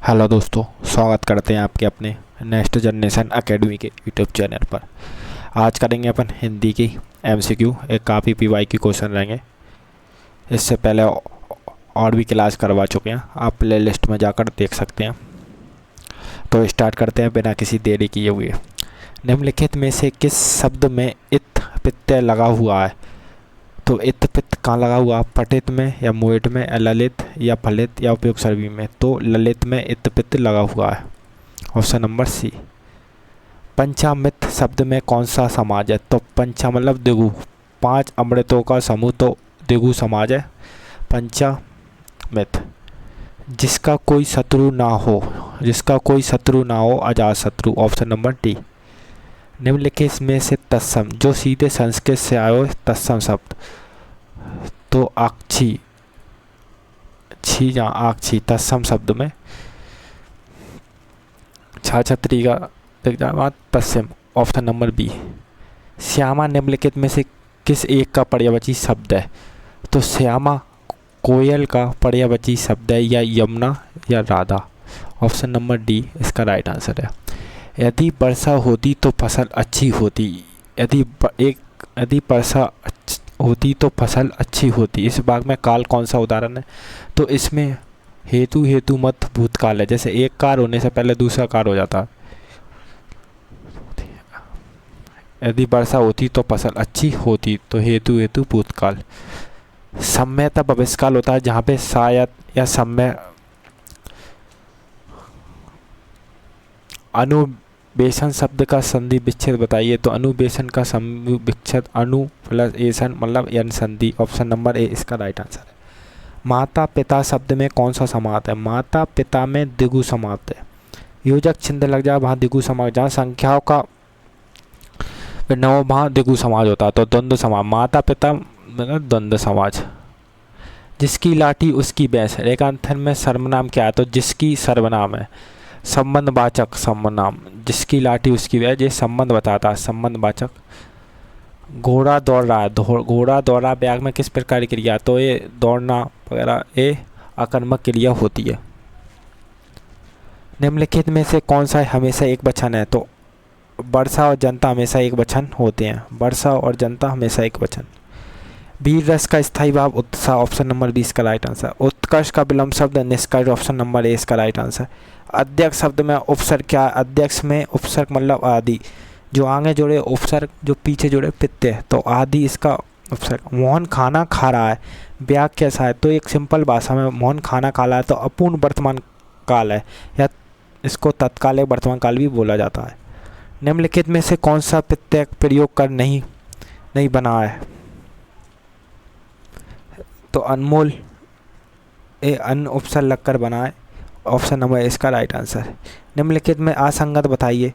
Hello दोस्तों, स्वागत करते हैं आपके अपने नेक्स्ट जनरेशन एकेडमी के यूट्यूब चैनल पर। आज करेंगे अपन हिंदी की एमसीक्यू। एक काफ़ी पीवाईक्यू क्वेश्चन रहेंगे। इससे पहले और भी क्लास करवा चुके हैं, आप प्ले लिस्ट में जाकर देख सकते हैं। तो स्टार्ट करते हैं बिना किसी देरी किए हुए। निम्नलिखित में से किस शब्द में इत प्रत्यय लगा हुआ है? तो इत पित्त कहाँ लगा हुआ? पठित में या मुइट में या ललित या फलित या उपयुक्त सभी में? तो ललित में इत पित्त लगा हुआ है। Option number C. पंचामृत शब्द में कौन सा समाज है? तो पंचा मतलब द्विगु, 5 अमृतों का समूह, तो द्विगु समाज है पंचामृत। जिसका कोई शत्रु ना हो, जिसका कोई शत्रु ना हो, अजात शत्रु। Option number D. निम्नलिखित में से तत्सम, जो सीधे संस्कृत से आयो तत्सम शब्द, तो आक्षी, छी या आक्षी तत्सम शब्द में छाछत्री का तत्सम। Option number B. श्यामा निम्नलिखित में से किस एक का पर्यायवाची शब्द है? तो श्यामा कोयल का पर्यायवाची शब्द है, या यमुना या राधा। ऑप्शन नंबर डी इसका राइट आंसर है। यदि वर्षा होती तो फसल अच्छी होती। यदि वर्षा होती तो फसल अच्छी होती। इस भाग में काल कौन सा उदाहरण है? तो इसमें हेतु हेतु मत भूतकाल है। जैसे एक कार होने से पहले दूसरा कार हो जाता है। यदि वर्षा होती तो फसल अच्छी होती, तो हेतु हेतु भूतकाल। सम्यता भविष्यकाल होता है, जहाँ पे शायद या समय। अनुबेशन शब्द का संधि विच्छेद बताइए। तो अनुबेशन का संधि विच्छेद अनु प्लस एसन मतलब यन संधि। ऑप्शन नंबर ए इसका राइट आंसर है। माता पिता शब्द में कौन सा समास है? माता पिता में द्विगु समास है। योजक चिन्ह लग जाए वहाँ द्विगु समास, जहाँ संख्याओं का नौ वहाँ द्विगु समाज होता है, तो द्वंद्व समाज। माता पिता मतलब द्वंद्व समाज। जिसकी लाठी उसकी भैंस, रेखांकन में सर्वनाम क्या है? तो जिसकी सर्वनाम है, संबंधवाचक सर्वनाम। जिसकी लाठी उसकी भैंस, ये संबंध बताता है, संबंधवाचक। घोड़ा दौड़ रहा है, घोड़ा दौड़ रहा व्याग में किस प्रकार की क्रिया? तो ये दौड़ना वगैरह ये आकर्मक क्रिया होती है। निम्नलिखित में से कौन सा हमेशा एक वचन है? तो वर्षा और जनता हमेशा एक वचन होते हैं। वर्षा और जनता हमेशा एक वचन। वीर रस का स्थायी भाव उत्साह। ऑप्शन नंबर 20 का राइट आंसर। उत्कर्ष का विलंब शब्द निष्कर्ष। ऑप्शन नंबर ए इसका राइट आंसर। अध्यक्ष शब्द में उपसर्ग क्या है? अध्यक्ष में उपसर्ग मतलब आदि, जो आगे जुड़े उपसर्ग, जो पीछे जुड़े प्रत्यय, तो आदि इसका उपसर्ग। मोहन खाना खा रहा है, व्याग कैसा है? तो एक सिंपल भाषा में मोहन खाना खा रहा है, तो अपूर्ण वर्तमान काल है, या इसको तत्कालिक वर्तमान काल भी बोला जाता है। निम्नलिखित में से कौन सा प्रत्यय प्रयोग कर नहीं बना है? तो अनमोल ए अन उपसर्ग लगकर बना है। ऑप्शन नंबर इसका राइट आंसर। निम्नलिखित में असंगत बताइए।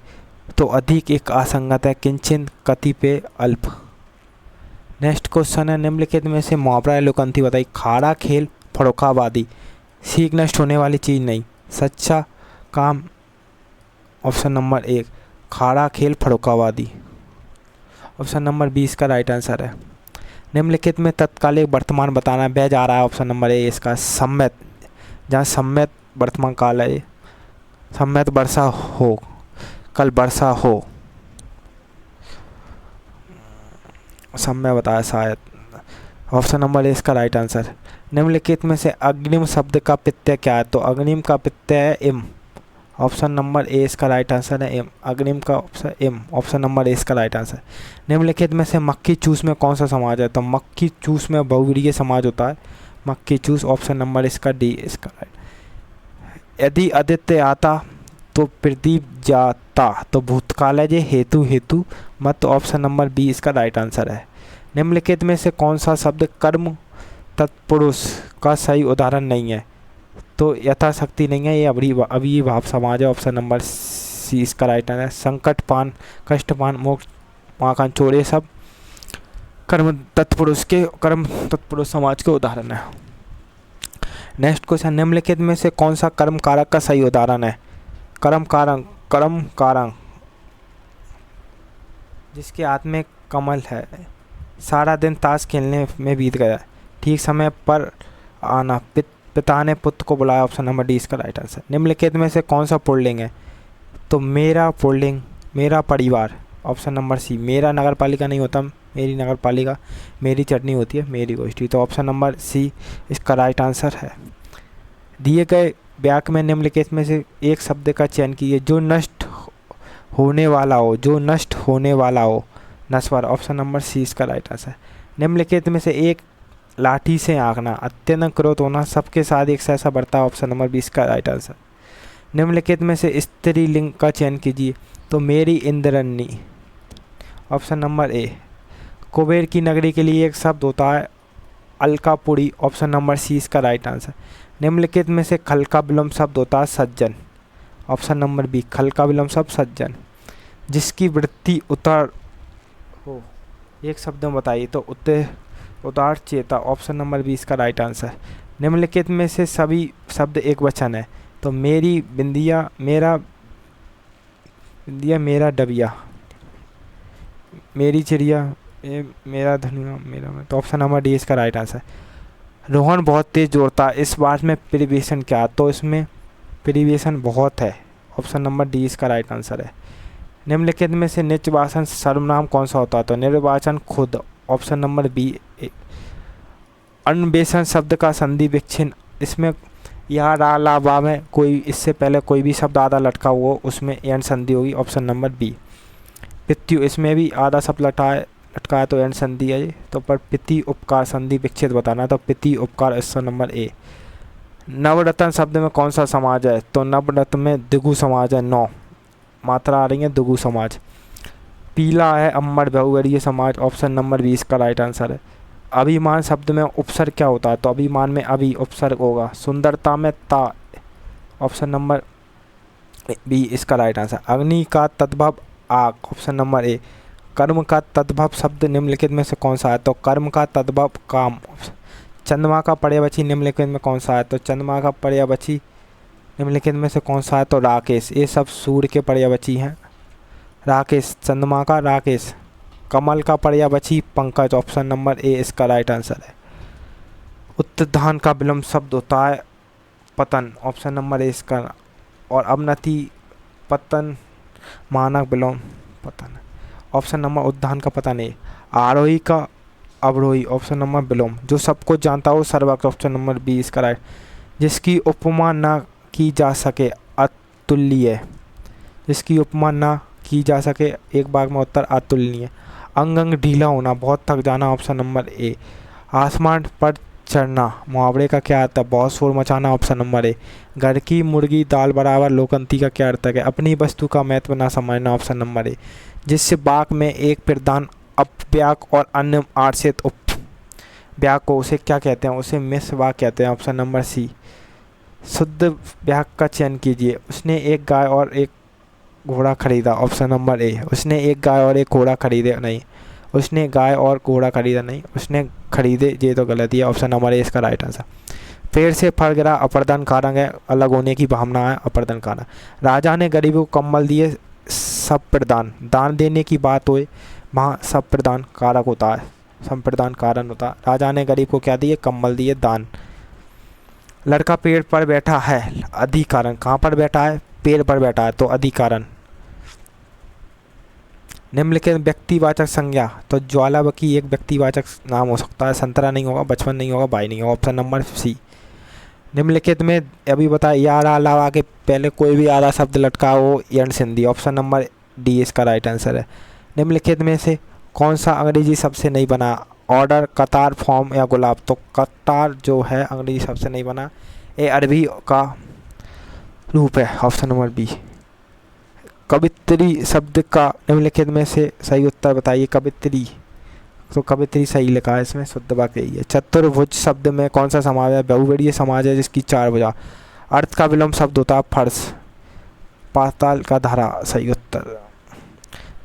तो अधिक एक असंगत है, किंचित कतिपय अल्प। नेक्स्ट क्वेश्चन है, निम्नलिखित में से मुहावरा लोकंथी बताइए। खाड़ा खेल फरोखाबादी, सीख नष्ट होने वाली चीज़ नहीं, सच्चा काम। ऑप्शन नंबर 1 खाड़ा खेल फरोखाबादी। ऑप्शन नंबर 20 का राइट आंसर है। निम्नलिखित में तत्कालिक वर्तमान बताना है, वह जा रहा है। ऑप्शन नंबर ए इसका सम्यत, जहाँ सम्यत वर्तमान काल है। सम्यत वर्षा हो, कल वर्षा हो, समय बताया शायद। ऑप्शन नंबर ए इसका राइट आंसर। निम्नलिखित में से अग्निम शब्द का प्रत्यय क्या है? तो अग्निम का प्रत्यय है इम। ऑप्शन नंबर ए इसका राइट आंसर है, एम। अग्निम का option M. Option number A इसका राइट आंसर। निम्नलिखित में से मक्खी चूस में कौन सा समाज है? तो मक्खी चूस में बहुव्रीहि समाज होता है, मक्खी चूस। ऑप्शन नंबर इसका डी इसका राइट। यदि आदित्य आता तो प्रदीप जाता, तो भूतकाल है, ये हेतु हेतु मत। ऑप्शन नंबर बी इसका राइट आंसर है। निम्नलिखित में से कौन सा शब्द कर्म तत्पुरुष का सही उदाहरण नहीं है? तो यथाशक्ति नहीं है, ये अभी भाव समाज है। ऑप्शन नंबर सी इसका राइट आंसर। संकट पान, कष्ट पान, मोक्ष पान, चोरे सब कर्म तत्पुरुष समाज के उदाहरण है। नेक्स्ट क्वेश्चन, निम्नलिखित में से कौन सा कर्म कारक का सही उदाहरण है? कर्म कारक जिसके हाथ में कमल है, सारा दिन ताश खेलने में बीत गया, ठीक समय पर आना, पिता ने पुत्र को बुलाया, ऑप्शन नंबर डी इसका राइट आंसर। निम्नलिखित में से कौन सा पुल्लिंग है? तो मेरा पुल्लिंग, मेरा परिवार, ऑप्शन नंबर सी। मेरा नगर पालिका नहीं होता, मेरी नगर पालिका, मेरी चटनी होती है, मेरी गोष्ठी। तो ऑप्शन नंबर सी इसका राइट आंसर है। दिए गए वाक्य में निम्नलिखित में से एक शब्द का चयन कीजिए जो नष्ट होने वाला हो, जो नष्ट होने वाला हो। नश्वर, ऑप्शन नंबर सी इसका राइट आंसर। निम्नलिखित में से एक लाठी से आंकना, अत्यंत क्रोध होना, सबके साथ एक सा बर्ताव, ऑप्शन नंबर 20 का राइट आंसर। निम्नलिखित में से स्त्रीलिंग का चयन कीजिए। तो मेरी इंद्रनी, ऑप्शन नंबर ए। कुबेर की नगरी के लिए एक शब्द होता है अलकापुरी, ऑप्शन नंबर सी इसका राइट आंसर। निम्नलिखित में से खल का विलोम शब्द होता है सज्जन, ऑप्शन नंबर बी। खल का विलोम शब्द सज्जन। जिसकी वृत्ति उतार हो, एक शब्द में बताइए। तो उदार चेता, ऑप्शन नंबर 20 का राइट आंसर। निम्नलिखित में से सभी शब्द एक वचन है। तो मेरी बिंदिया, मेरा बिंदिया, मेरा डबिया, मेरी चिड़िया, मेरा धनिया, मेरा। तो ऑप्शन नंबर डी इसका राइट आंसर। रोहन बहुत तेज दौड़ता है, इस बात में परिवेशन क्या? तो इसमें परिवेशन बहुत है, ऑप्शन नंबर डी इसका राइट आंसर है। निम्नलिखित में से निर्वाचन सर्वनाम कौन सा होता है? तो निर्वाचन खुद, ऑप्शन नंबर बी। अन्वेषण शब्द का संधि विच्छिन्न, इसमें या रा ला बा में कोई इससे पहले कोई भी शब्द आधा लटका हुआ उसमें एन संधि होगी, ऑप्शन नंबर बी। पित्यु, इसमें भी आधा शब्द लटका है तो एन संधि है ये। तो पर पिति उपकार संधि विच्छेद बताना, तो पिति उपकार, ऑप्शन नंबर ए। नवरत्न शब्द में कौन सा समाज है? तो नवरत्न में दिगु समाज है, 9 मात्रा आ रही है, दिगु समाज। पीला है अम्बर बहुवरीय समाज, ऑप्शन नंबर 20 का राइट आंसर है। अभिमान शब्द में उपसर्ग क्या होता है? तो अभिमान में अभी उपसर्ग होगा। सुंदरता में ता, ऑप्शन नंबर बी इसका राइट आंसर। अग्नि का तद्भव आग, ऑप्शन नंबर ए। कर्म का तद्भव शब्द निम्नलिखित में से कौन सा है? तो कर्म का तद्भव काम। चंद्रमा का पर्यायवाची निम्नलिखित में कौन सा है? तो चंद्रमा का पर्यायवाची निम्नलिखित में से कौन सा है? तो राकेश। ये सब सूर्य के पर्यायवाची हैं। राकेश, चंद्रमा का राकेश। कमल का पर्यायवाची पंकज, ऑप्शन नंबर ए इसका राइट आंसर है। उत्थान का विलोम शब्द होता है पतन, ऑप्शन नंबर ए इसका। और अवनति, पतन, मानक विलोम पतन, ऑप्शन नंबर उत्थान का पता नहीं। आरोही का अवरोही, ऑप्शन नंबर विलोम। जो सबको जानता हो सर्वज्ञ, ऑप्शन नंबर बी इसका राइट। जिसकी उपमा ना की जा सके अतुल्य, जिसकी उपमा ना की जा सके, एक बाग में उत्तर अतुलनीय। अंग अंग ढीला होना, बहुत थक जाना, ऑप्शन नंबर ए। आसमान पर चढ़ना, मुहावरे का क्या अर्थ है? बहुत शोर मचाना, ऑप्शन नंबर ए। घर की मुर्गी दाल बराबर, लोकंती का क्या अर्थ है? अपनी वस्तु का महत्व ना समझना, ऑप्शन नंबर ए। जिससे वाक्य में एक प्रधान अपव्याक और अन्य आश्रित उप व्याक को उसे क्या कहते हैं? उसे मिश्र वाक्य कहते हैं, ऑप्शन नंबर सी। शुद्ध वाक्य का चयन कीजिए। उसने एक गाय और एक घोड़ा खरीदा, ऑप्शन नंबर ए। उसने एक गाय और एक घोड़ा खरीदे नहीं, उसने गाय और घोड़ा खरीदा नहीं, उसने खरीदे, ये तो गलत है, ऑप्शन नंबर ए इसका राइट आंसर। पेड़ से फल गिरा, अपर्दन कारण है, अलग होने की भावना है, अपर्दन कारण। राजा ने गरीबों को कम्बल दिए, सब प्रदान, दान देने की बात हो वहाँ सब प्रदान कारक होता है, सब प्रदान कारण होता है। राजा ने गरीब को क्या दिए? कम्बल दिए, दान। लड़का पेड़ पर बैठा है, अधिकारण, कहाँ पर बैठा है? पेड़ पर बैठा है, तो अधिकारण। निम्नलिखित व्यक्तिवाचक संज्ञा, तो ज्वालामुखी एक व्यक्तिवाचक नाम हो सकता है। संतरा नहीं होगा, बचपन नहीं होगा, भाई नहीं होगा, ऑप्शन नंबर सी। निम्नलिखित में अभी बताया या रा ला के पहले कोई भी आधा शब्द लटका हो, यण संधि, ऑप्शन नंबर डी इसका राइट आंसर है। निम्नलिखित में से कौन सा अंग्रेजी शब्द से नहीं बना? ऑर्डर, कतार, फॉर्म या गुलाब। तो कतार जो है अंग्रेजी शब्द से नहीं बना, ये अरबी का रूप है, ऑप्शन नंबर बी। कवित्री शब्द का निम्नलिखित में से सही उत्तर बताइए। कवित्री, तो कवित्री सही लिखा है, इसमें शुद्ध वाक्य यही है। चतुर्भुज शब्द में कौन सा समाज है? बहुवरीय समाज है जिसकी 4 भुजा। अर्थ का विलोम शब्द होता है फर्श, पाताल का धारा, सही उत्तर।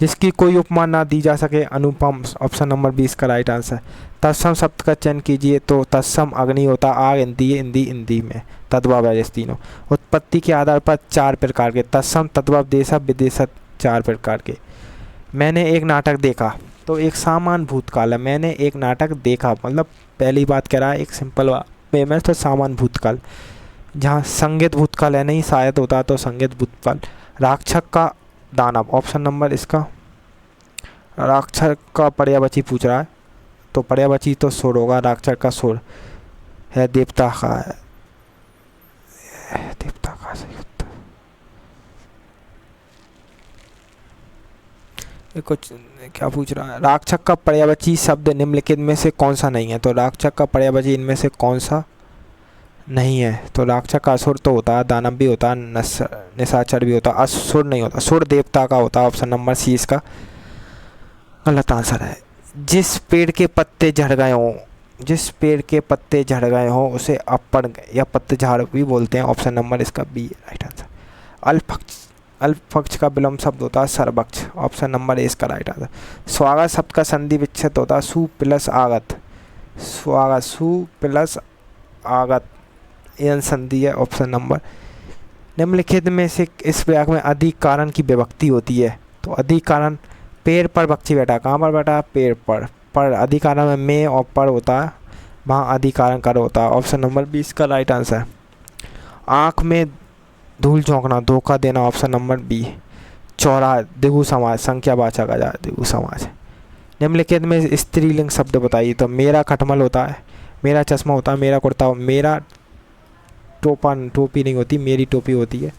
जिसकी कोई उपमा ना दी जा सके, अनुपम, ऑप्शन नंबर 20 का राइट आंसर। तत्सम शब्द का चयन कीजिए। तो तत्सम अग्नि होता, आग इंदी, इंदी इंदी में तद्भव है, तीनों। उत्पत्ति के आधार पर 4 प्रकार के, तत्सम, तद्भव, देशज, विदेशज, 4 प्रकार के। मैंने एक नाटक देखा, तो एक सामान्य भूतकाल है, मैंने एक नाटक देखा, मतलब पहली बात कह रहा है, एक सिंपल में है तो सामान्य भूतकाल, जहाँ संज्ञित भूतकाल है नहीं शायद होता तो संज्ञित भूतकाल। राक्षस का दानव, ऑप्शन नंबर इसका राक्षस का पर्यायवाची पूछ रहा है तो पर्यायवाची तो सुर होगा, राक्षस का सुर है, देवता का है, देवता का सही उत्तर। ये कुछ क्या पूछ रहा है, राक्षस का पर्यायवाची शब्द निम्नलिखित में से कौन सा नहीं है, तो राक्षस का पर्यायवाची इनमें से कौन सा नहीं है, तो राक्षस का असुर तो होता है, दानव भी होता है, निशाचर भी होता है, असुर नहीं होता, सुर देवता का होता है। ऑप्शन नंबर सी इसका गलत आंसर है। जिस पेड़ के पत्ते झड़ गए हों, जिस पेड़ के पत्ते झड़ गए हों उसे अपण या पत्तेझड़ भी बोलते हैं। ऑप्शन नंबर इसका बी राइट आंसर। अल्प पक्ष का विलोम शब्द होता है सर्वपक्ष। ऑप्शन नंबर ए इसका राइट आंसर। स्वागत शब्द का संधि विच्छेद होता है सु प्लस आगत, स्वागत सु प्लस आगत यह संधि है। Option number. निम्नलिखित में से इस वाक्य में अधिक कारण की विभक्ति होती है, तो अधिक कारण पेड़ पर पक्षी बैठा, कहाँ पर बैठा, पेड़ पर अधिक कारण में मैं और पर होता है, वहाँ अधिक कारण कर होता है। ऑप्शन नंबर 20 का राइट आंसर। आँख में धूल झोंकना, धोखा देना, ऑप्शन नंबर बी। चौरा दिगु समाज, संख्यावाचक आ जाए दिगु समाज। निम्नलिखित में स्त्रीलिंग शब्द बताइए, तो मेरा खटमल होता है, मेरा चश्मा होता है, मेरा कुर्ता, मेरा टोपी नहीं होती, मेरी टोपी होती है।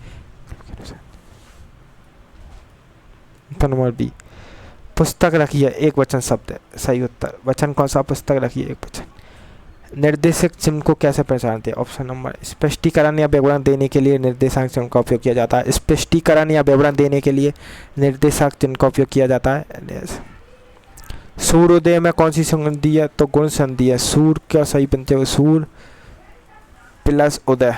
Number B. पुस्तक रखी है एक वचन शब्द है, सही उत्तर। वचन कौन सा, पुस्तक रखी है एक वचन। निर्देशक चिन्ह को कैसे पहचानते हैं, ऑप्शन नंबर। स्पष्टीकरण या विवरण देने के लिए निर्देशांक चिन्ह का उपयोग किया जाता है। स्पष्टीकरण या विवरण देने के लिए निर्देशांक चिन्ह का उपयोग किया जाता है। सूर्योदय में कौन सी संधि है, तो गुण संधि है। सूर क्या सही बनते हो, सूर प्लस उदय,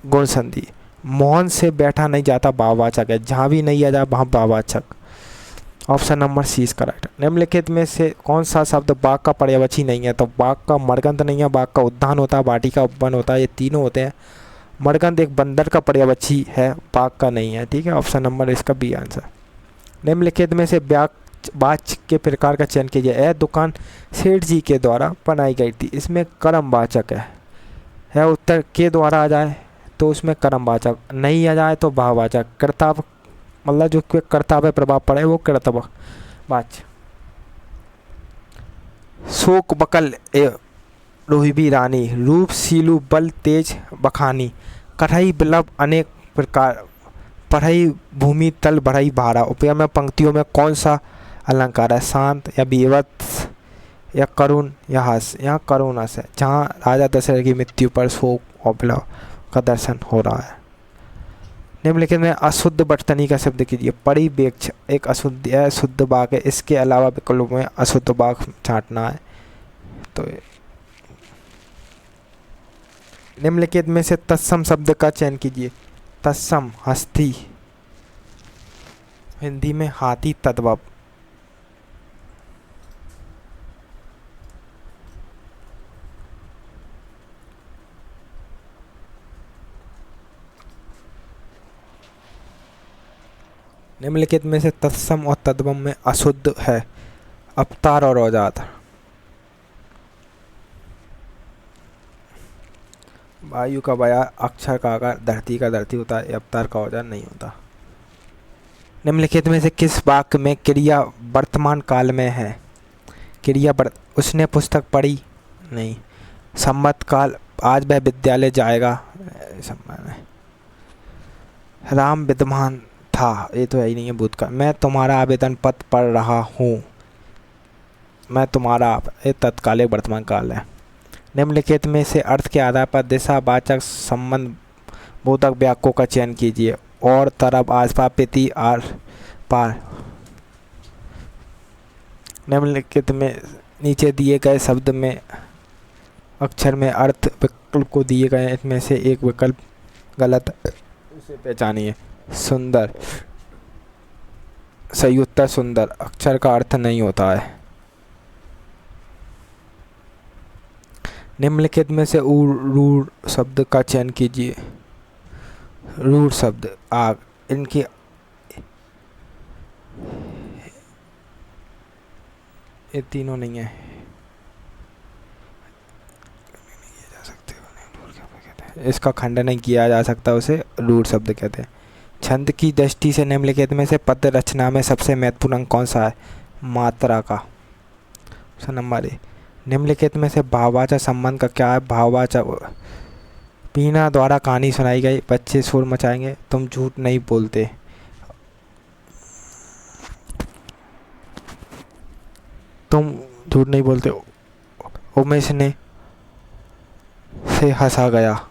गुण संधि। मोहन से बैठा नहीं जाता, भाववाचक है, जहाँ भी नहीं आ जाए वहाँ भाववाचक। ऑप्शन नंबर सी इसका राइट। निम्नलिखित में से कौन सा शब्द बाघ का पर्यायवाची नहीं है, तो बाघ का मरगंध नहीं है, बाघ का उद्यान होता है, बाटी का उपवन होता है, ये तीनों होते हैं। मरगंध एक बंदर का पर्यायवाची है, बाघ का नहीं है, ठीक है। ऑप्शन नंबर इसका बी आंसर। निम्नलिखित में से वाच्य के प्रकार का चयन कीजिए। यह दुकान सेठ जी के द्वारा बनाई गई थी, इसमें कर्मवाचक है उत्तर। के द्वारा आ जाए तो उसमें कर्मवाचक, नहीं आ जाए तो भाववाचक। कर्तव्य मतलब जो कर्तव्य प्रभाव पड़े वो कर्तव्यवाच्य। शोक बकल ए रोहिबी रानी, रूप सीलू बल तेज बखानी, कढ़ई बिलब अनेक प्रकार, पढ़ई भूमि तल बढ़ई भारा। उपया में पंक्तियों में कौन सा अलंकार है, शांत या बीभत्स या करुण या हास्य। यहाँ करुण हास्य है, जहाँ राजा दशरथ की मृत्यु पर शोक और बिलव का दर्शन हो रहा है। निम्नलिखित में अशुद्ध वर्तनी का शब्द कीजिए। परिवेक्ष एक अशुद्ध है, शुद्ध वाक्य है, इसके अलावा विकल्प में अशुद्ध वाक्य छांटना है। तो निम्नलिखित में से तत्सम शब्द का चयन कीजिए। तत्सम हस्ती, हिंदी में हाथी, तद्भव। निम्नलिखित में से तत्सम और तद्भव में अशुद्ध है अवतार और औजात। वायु का वाया, अक्षर का आकार, धरती का धरती होता है, अवतार का औजार नहीं होता। निम्नलिखित में से किस वाक्य में क्रिया वर्तमान काल में है। क्रिया उसने पुस्तक पढ़ी नहीं। सम्मत काल, आज वह विद्यालय जाएगा, राम विद्यमान था, ये तो है ही नहीं है भूतकाल। मैं तुम्हारा आवेदन पत्र पढ़ रहा हूँ, मैं तुम्हारा, ये तत्कालिक वर्तमान काल है। निम्नलिखित में से अर्थ के आधार पर दिशावाचक संबंध बोधक वाक्यों का चयन कीजिए। और तरफ, आसपास, प्रति, आर पार। निम्नलिखित में नीचे दिए गए शब्द में अक्षर में अर्थ विकल्प को दिए गए, इसमें से एक विकल्प गलत है, उसे पहचानिए। सुंदर, सही उत्तर सुंदर, अक्षर का अर्थ नहीं होता है। निम्नलिखित में से रूढ़ शब्द का चयन कीजिए। रूढ़ शब्द आग, इनकी ये तीनों नहीं है। इसका खंडन नहीं किया जा सकता, उसे रूढ़ शब्द कहते हैं। छंद की दृष्टि से निम्नलिखित में से पद्य रचना में सबसे महत्वपूर्ण अंक कौन सा है? मात्रा का। ऑप्शन नंबर ए। निम्नलिखित में से भाववाचक संबंध का क्या है? भाववाचक। पीना द्वारा कहानी सुनाई गई, बच्चे शोर मचाएंगे, तुम झूठ नहीं बोलते। तुम झूठ नहीं बोलते। उमेश ने से हंसा गया।